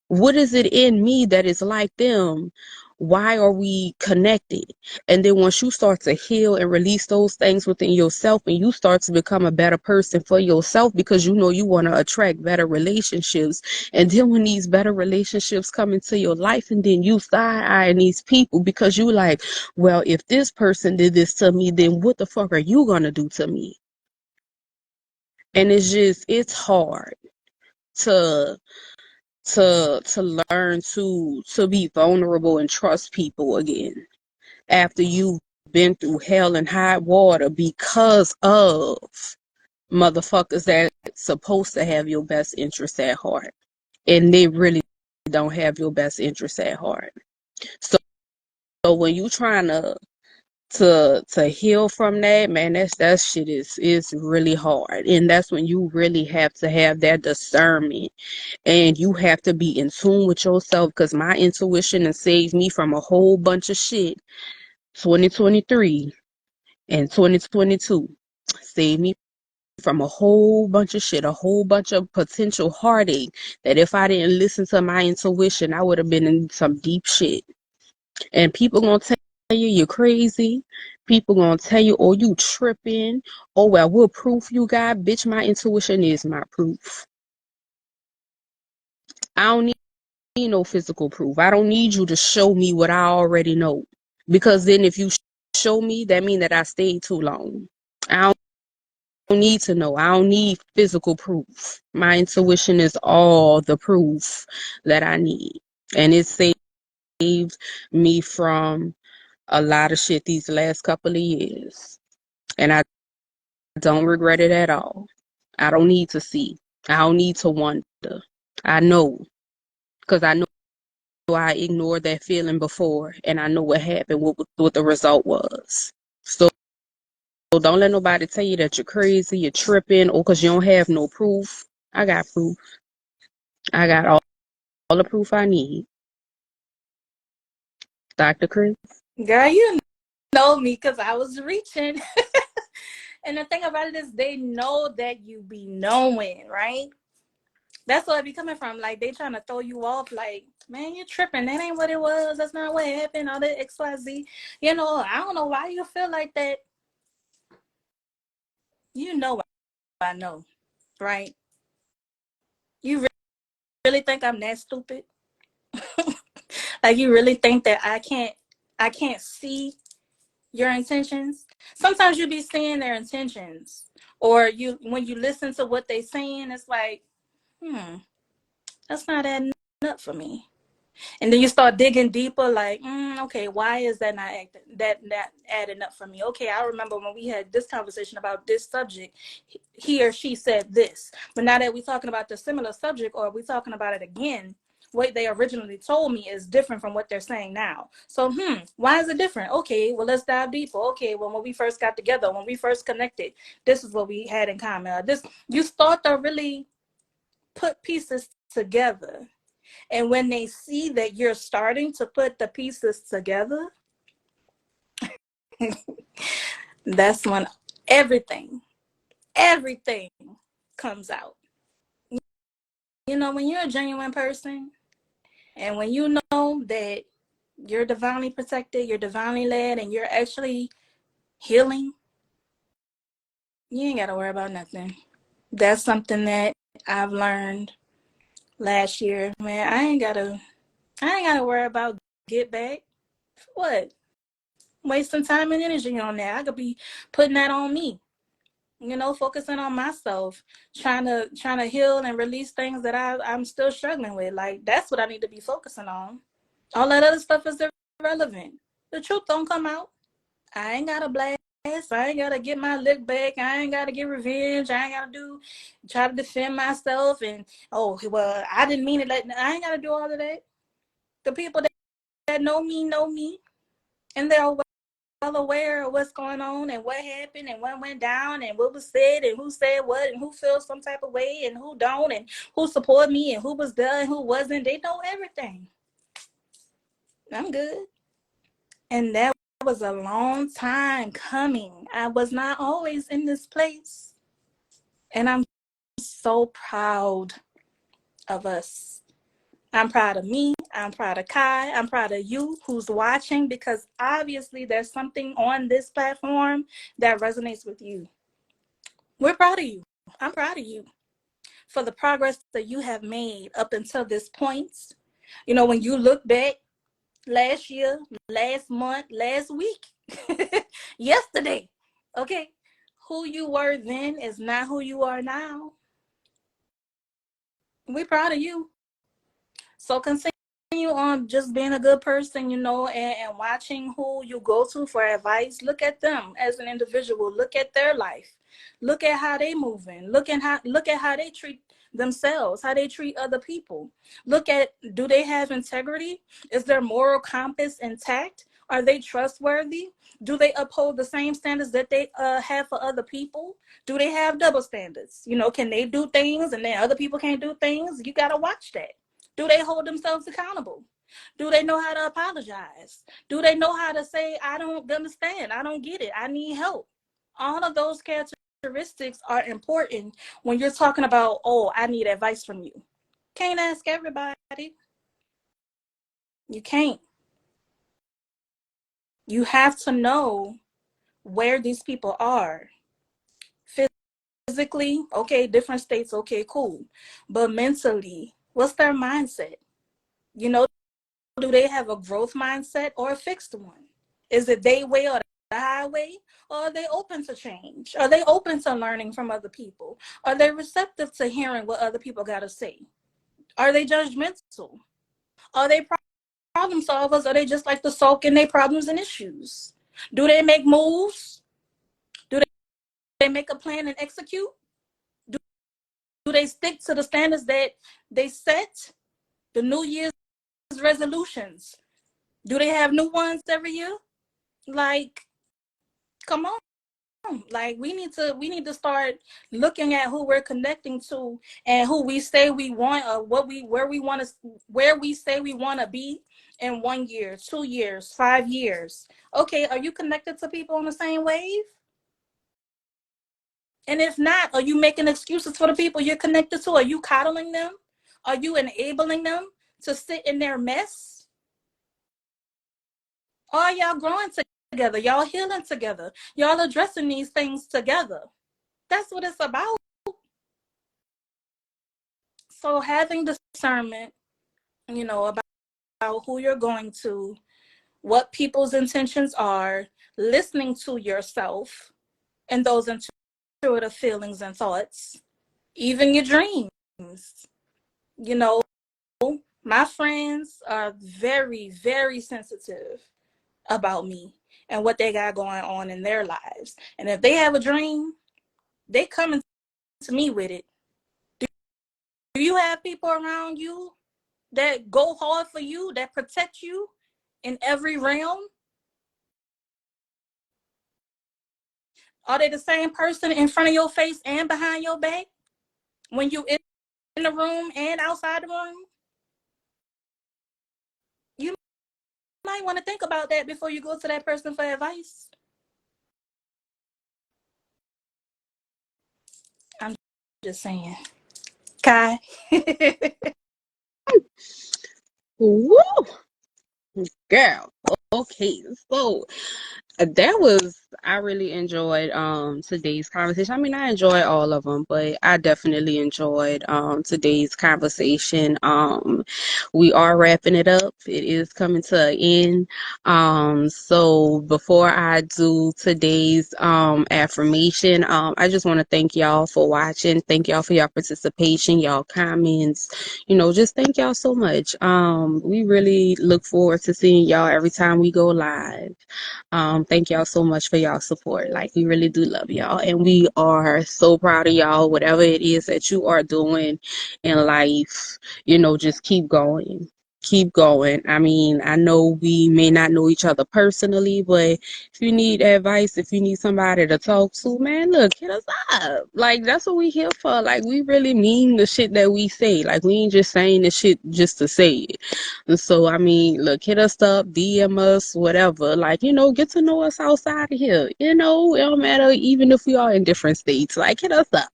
What is it in me that is like them? Why are we connected? And then once you start to heal and release those things within yourself, and you start to become a better person for yourself, because you want to attract better relationships. And then when these better relationships come into your life, and then you side-eyeing these people because you like, well, if this person did this to me, then what the fuck are you going to do to me? And it's hard to learn to be vulnerable and trust people again after you've been through hell and high water because of motherfuckers that supposed to have your best interest at heart, and they really don't have your best interest at heart. So when you trying to heal from that, man, that shit is really hard. And that's when you really have to have that discernment, and you have to be in tune with yourself, because my intuition has saved me from a whole bunch of shit. 2023 and 2022 saved me from a whole bunch of shit, a whole bunch of potential heartache, that if I didn't listen to my intuition, I would have been in some deep shit. And people gonna tell you you're crazy. People gonna tell you, oh, you tripping. Oh, well, what proof you got? Bitch, my intuition is my proof. I don't need no physical proof. I don't need you to show me what I already know. Because then if you show me, that means that I stayed too long. I don't need to know. I don't need physical proof. My intuition is all the proof that I need. And it saved me from a lot of shit these last couple of years. And I don't regret it at all. I don't need to see. I don't need to wonder. I know. Because I know I ignored that feeling before and I know what happened, what the result was. So don't let nobody tell you that you're crazy, you're tripping, or because you don't have no proof. I got proof. I got all the proof I need. Dr. Chris. Girl, you know me because I was reaching. And the thing about it is they know that you be knowing, right? That's where it be coming from. Like they trying to throw you off like, man, you're tripping. That ain't what it was. That's not what happened. All that XYZ. You know, I don't know why you feel like that. You know I know, right? You really think I'm that stupid? Like you really think that I can't see your intentions? Sometimes you be seeing their intentions. Or you when you listen to what they saying, it's like, that's not adding up for me. And then you start digging deeper, like, okay, why is that not that adding up for me? Okay, I remember when we had this conversation about this subject, he or she said this, but now that we're talking about the similar subject, or we're talking about it again, what they originally told me is different from what they're saying now. So, why is it different? Okay, well, let's dive deeper. Okay, well, when we first got together, when we first connected, this is what we had in common. This you start to really put pieces together. And when they see that you're starting to put the pieces together, that's when everything, everything comes out. You know, when you're a genuine person and when you know that you're divinely protected, you're divinely led, and you're actually healing, you ain't got to worry about nothing. That's something that I've learned last year. Man, I ain't gotta worry about get back. What? Wasting time and energy on that. I could be putting that on me. You know, focusing on myself, trying to heal and release things that I'm still struggling with. Like that's what I need to be focusing on. All that other stuff is irrelevant. The truth don't come out. I ain't gotta blast. I ain't gotta get my lick back. I ain't gotta get revenge. I ain't gotta try to defend myself. And oh well, I didn't mean it. Like I ain't gotta do all of that. The people that know me, and they're well aware of what's going on and what happened and what went down and what was said and who said what and who feels some type of way and who don't and who support me and who was there and who wasn't. They know everything. I'm good. And that was a long time coming. I was not always in this place. And I'm so proud of us. I'm proud of me. I'm proud of Kai. I'm proud of you who's watching, because obviously there's something on this platform that resonates with you. We're proud of you. I'm proud of you for the progress that you have made up until this point. You know, when you look back last year, last month, last week, yesterday, okay, who you were then is not who you are now. We're proud of you. So continue on just being a good person, you know, and watching who you go to for advice. Look at them as an individual. Look at their life. Look at how they moving. Look at how they treat themselves, how they treat other people. Look at, do they have integrity? Is their moral compass intact? Are they trustworthy? Do they uphold the same standards that they have for other people? Do they have double standards? You know, can they do things and then other people can't do things? You got to watch that. Do they hold themselves accountable? Do they know how to apologize? Do they know how to say, I don't understand, I don't get it, I need help? All of those characteristics are important when you're talking about, oh, I need advice from you. Can't ask everybody. You can't. You have to know where these people are. Physically, okay, different states, okay, cool. But mentally, what's their mindset? You know, do they have a growth mindset or a fixed one? Is it they way or the highway? Or are they open to change? Are they open to learning from other people? Are they receptive to hearing what other people got to say? Are they judgmental? Are they problem solvers? Are they just like to sulk in their problems and issues? Do they make moves? Do they make a plan and execute? Do they stick to the standards that they set? The New Year's resolutions. Do they have new ones every year? Like, come on. Like we need to start looking at who we're connecting to and who we say we want or what we where we want to where we say we want to be in 1 year, 2 years, 5 years. Okay, are you connected to people on the same wave? And if not, are you making excuses for the people you're connected to? Are you coddling them? Are you enabling them to sit in their mess? Or are y'all growing together? Y'all healing together? Y'all addressing these things together? That's what it's about. So having discernment, about who you're going to, what people's intentions are, listening to yourself and those intuitive feelings and thoughts, even your dreams. You know, my friends are very, very sensitive about me and what they got going on in their lives. And if they have a dream, they coming to me with it. Do you have people around you that go hard for you, that protect you in every realm? Are they the same person in front of your face and behind your back when you in the room and outside the room? You might want to think about that before you go to that person for advice. I'm just saying. Kai. Woo, girl. Okay, so that was I really enjoyed today's conversation. I mean, I enjoyed all of them, but I definitely enjoyed today's conversation. We are wrapping it up. It is coming to an end. So before I do today's affirmation, I just want to thank y'all for watching. Thank y'all for your participation, y'all comments. Just thank y'all so much. We really look forward to seeing y'all every time we go live. Thank y'all so much for y'all support. Like, we really do love y'all. And we are so proud of y'all. Whatever it is that you are doing in life, just keep going. Keep going. I mean, I know we may not know each other personally, but if you need advice, if you need somebody to talk to, man, look, hit us up. Like, that's what we here for. Like, we really mean the shit that we say. Like, we ain't just saying the shit just to say it. And so, I mean, look, hit us up, DM us, whatever. Like, get to know us outside of here. It don't matter even if we are in different states. Like, hit us up.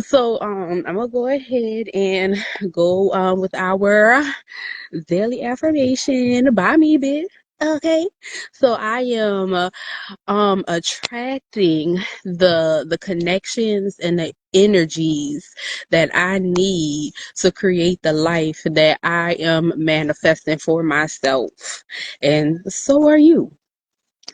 So I'm gonna go ahead and go with our daily affirmation by me, bitch. Okay, so I am attracting the connections and the energies that I need to create the life that I am manifesting for myself. And so are you.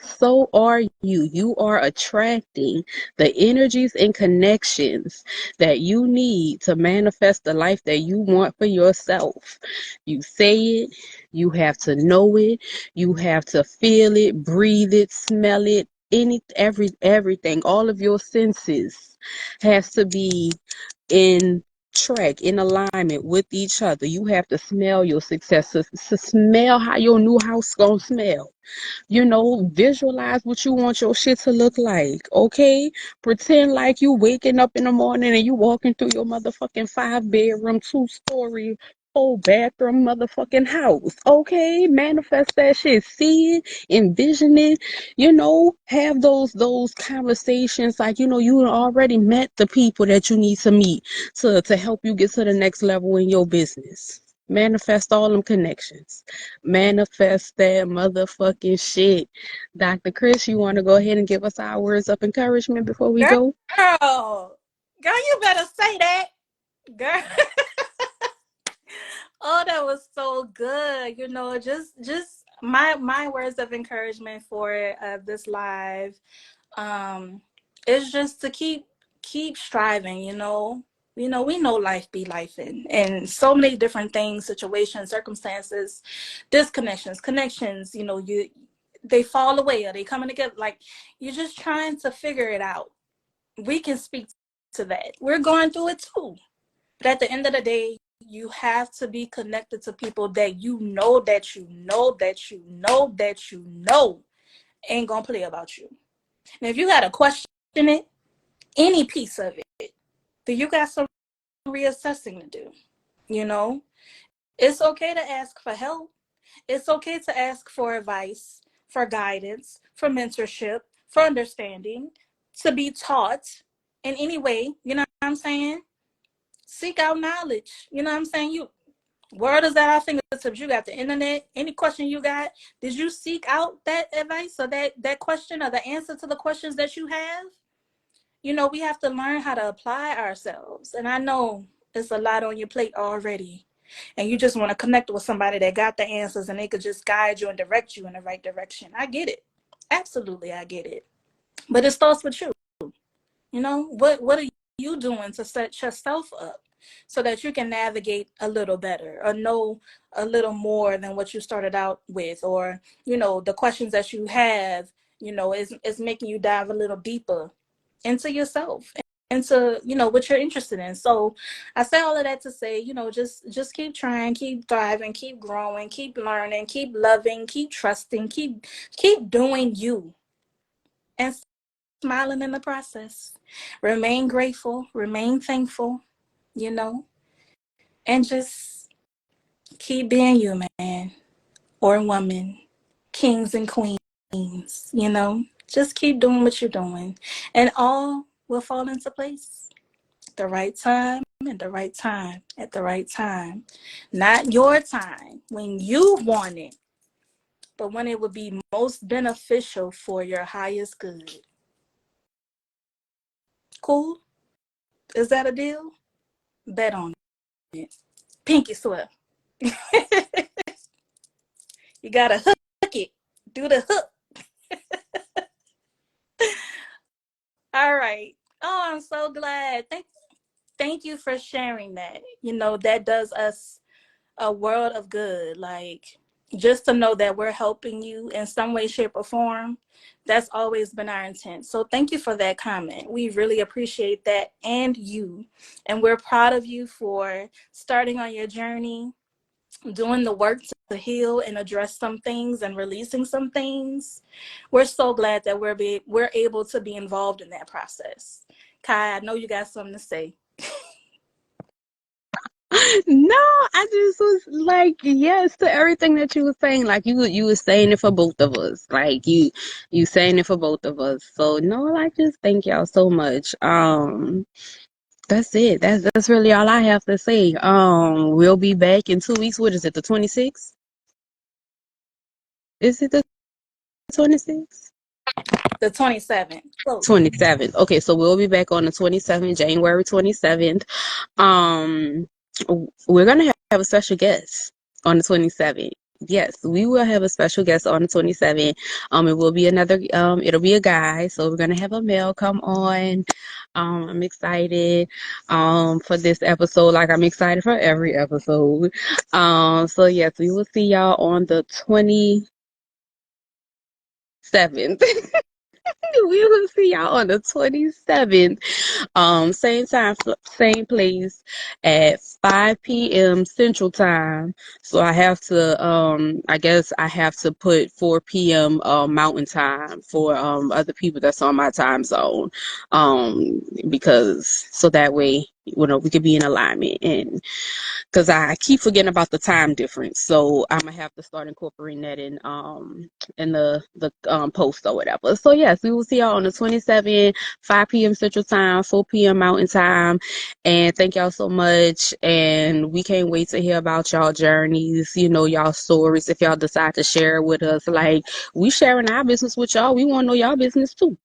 So are you. You are attracting the energies and connections that you need to manifest the life that you want for yourself. You say it, you have to know it, you have to feel it, breathe it, smell it, everything, all of your senses has to be in track, in alignment with each other. You have to smell your success, to smell how your new house gonna smell. Visualize what you want your shit to look like, okay? Pretend like you waking up in the morning and you walking through your motherfucking 5 bedroom, 2 story, whole bathroom motherfucking house, okay? Manifest that shit, see it, envision it, have those conversations like, you already met the people that you need to meet to help you get to the next level in your business. Manifest all them connections. Manifest that motherfucking shit. Dr. Chris, you want to go ahead and give us our words of encouragement before we go? Girl, you better say that, girl. Oh, that was so good. Just my words of encouragement for this live um is just to keep striving. We know life be life and so many different things, situations, circumstances, disconnections, connections. They fall away or they coming together. Like, you're just trying to figure it out. We can speak to that. We're going through it too. But at the end of the day, you have to be connected to people that you know that you know that you know that you know ain't gonna play about you. And if you gotta question it, any piece of it, then you got some reassessing to do. You know, it's okay to ask for help. It's okay to ask for advice, for guidance, for mentorship, for understanding, to be taught in any way. You know what I'm saying? Seek out knowledge. You know what I'm saying? Word is at our fingertips. You got the internet. Any question you got, did you seek out that advice or that question or the answer to the questions that you have? We have to learn how to apply ourselves. And I know it's a lot on your plate already. And you just want to connect with somebody that got the answers and they could just guide you and direct you in the right direction. I get it. Absolutely, I get it. But it starts with you. What are you doing to set yourself up so that you can navigate a little better or know a little more than what you started out with, or the questions that you have, is making you dive a little deeper into yourself, into what you're interested in. So I say all of that to say, just keep trying, keep thriving, keep growing, keep learning, keep loving, keep trusting, keep doing you, and smiling in the process. Remain grateful, remain thankful, you know, and just keep being you, man or woman, kings and queens, Just keep doing what you're doing, and all will fall into place. The right time and the right time at the right time. Not your time when you want it, but when it would be most beneficial for your highest good. Cool? Is that a deal? Bet on it. Pinky swear. You gotta hook it. Do the hook. All right. Oh, I'm so glad. Thank you for sharing that. That does us a world of good. Like, just to know that we're helping you in some way, shape, or form. That's always been our intent. So thank you for that comment. We really appreciate that, and you. And we're proud of you for starting on your journey, doing the work to heal and address some things and releasing some things. We're so glad that we're able to be involved in that process. Kai, I know you got something to say. No, I just was like, yes to everything that you were saying. Like you were saying it for both of us. Like you saying it for both of us. So no, I just thank y'all so much. That's it. That's really all I have to say. We'll be back in 2 weeks. What is it? The 26th? Is it the 26th? The 27th. Close. 27th. Okay, so we'll be back on the 27th, January 27th. Um, we're gonna have a special guest on the 27th. Yes, we will have a special guest on the 27th. It will be it'll be a guy, so we're gonna have a male come on. I'm excited for this episode, like I'm excited for every episode. So yes, we will see y'all on the 27th. We will see y'all on the 27th. Same time, same place at 5 p.m. Central Time. So I guess I have to put 4 p.m. Mountain Time for other people that's on my time zone. Because so that way we could be in alignment. And because I keep forgetting about the time difference, so I'm gonna have to start incorporating that in the post or whatever. So yes, we will see y'all on the 27th, 5 p.m. Central Time, 4 p.m. Mountain Time, and thank y'all so much. And we can't wait to hear about y'all journeys, y'all stories. If y'all decide to share it with us, like we sharing our business with y'all, we want to know y'all business too.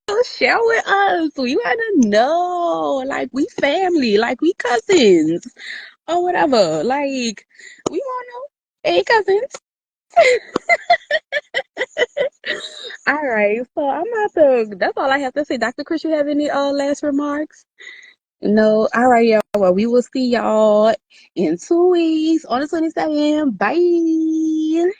So share with us. We want to know. Like, we family. Like, we cousins. Or whatever. Like, we want to know. Hey, cousins. All right. So I'm not to. That's all I have to say. Dr. Chris, you have any last remarks? No. All right, y'all. Well, we will see y'all in 2 weeks on the 27th. Bye.